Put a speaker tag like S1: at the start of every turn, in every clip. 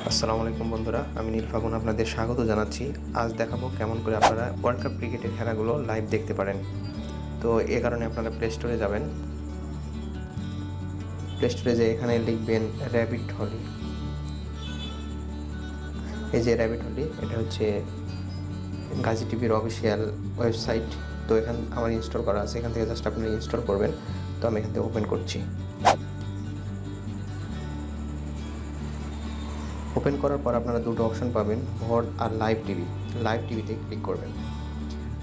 S1: আসসালামু আলাইকুম বন্ধুরা, আমি নীল ফাগুন আপনাদের স্বাগত জানাচ্ছি। আজ দেখাবো কেমন করে আপনারা ওয়ার্ল্ড কাপ ক্রিকেটের খেলাগুলো লাইভ দেখতে পারেন। তো এ কারণে আপনারা প্লে স্টোরে যাবেন। প্লে স্টোরে যে এখানে লিখবেন র্যাবিট হলি। এই যে র্যাবিট হলি, এটা হচ্ছে গাজী টিভির অফিসিয়াল ওয়েবসাইট। তো এখান আমার ইনস্টল করা আছে, এখান থেকে জাস্ট আপনারা ইনস্টল করবেন। তো আমি এখান থেকে ওপেন করছি। ওপেন করার পর আপনারা দুটো অপশন পাবেন, ভট আর লাইভ টিভি। লাইভ টিভিতে ক্লিক করবেন।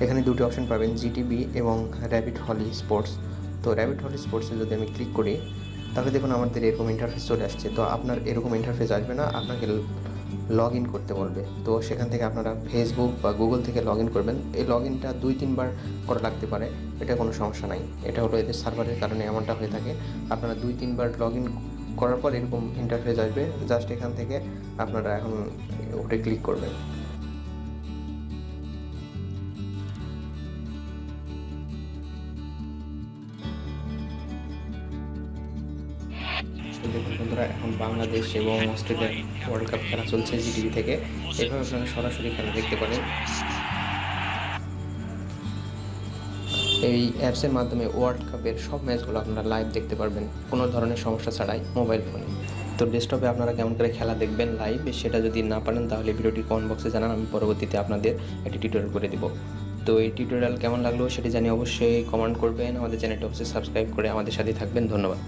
S1: এখানে দুটো অপশন পাবেন, জিটিভি এবং র্যাবিট হলি স্পোর্টস। তো র্যাবিট হলি স্পোর্টসে যদি আমি ক্লিক করি, তাহলে দেখুন আমাদের এরকম ইন্টারফেস চলে আসছে। তো আপনার এরকম ইন্টারফেস আসবে না, আপনাকে লগ ইন করতে বলবে। তো সেখান থেকে আপনারা ফেসবুক বা গুগল থেকে লগ ইন করবেন। এই লগ ইনটা 2-3 বার করা লাগতে পারে, এটা কোনো সমস্যা নাই। এটা হলো এদের সার্ভারের কারণে এমনটা হয়ে থাকে। আপনারা 2-3 বার লগ ইন করার পর এরকম ইন্টারফেস আসবে। জাস্ট এখান থেকে আপনারা এখন ওটা ক্লিক করবেন। দেখুন বন্ধুরা, এখন বাংলাদেশ এবং অস্ট্রেলিয়ার ওয়ার্ল্ড কাপ খেলা চলছে জিটিভি থেকে। এভাবে আপনারা সরাসরি খেলা দেখতে পারেন। এই অ্যাপসের মাধ্যমে ওয়ার্ল্ড কাপের সব ম্যাচগুলো আপনারা লাইভ দেখতে পারবেন, কোনো ধরনের সমস্যা ছাড়াই মোবাইল ফোনে। তো ডেস্কটপে আপনারা কেমন করে খেলা দেখবেন লাইভ, সেটা যদি না পারেন তাহলে ভিডিওটি কমেন্ট বক্সে জানান, আমি পরবর্তীতে আপনাদের একটি টিউটোরিয়াল করে দেবো। তো এই টিউটোরিয়াল কেমন লাগলো সেটি জানিয়ে অবশ্যই কমেন্ট করবেন। আমাদের চ্যানেলটি অবশ্যই সাবস্ক্রাইব করে আমাদের সাথে থাকবেন। ধন্যবাদ।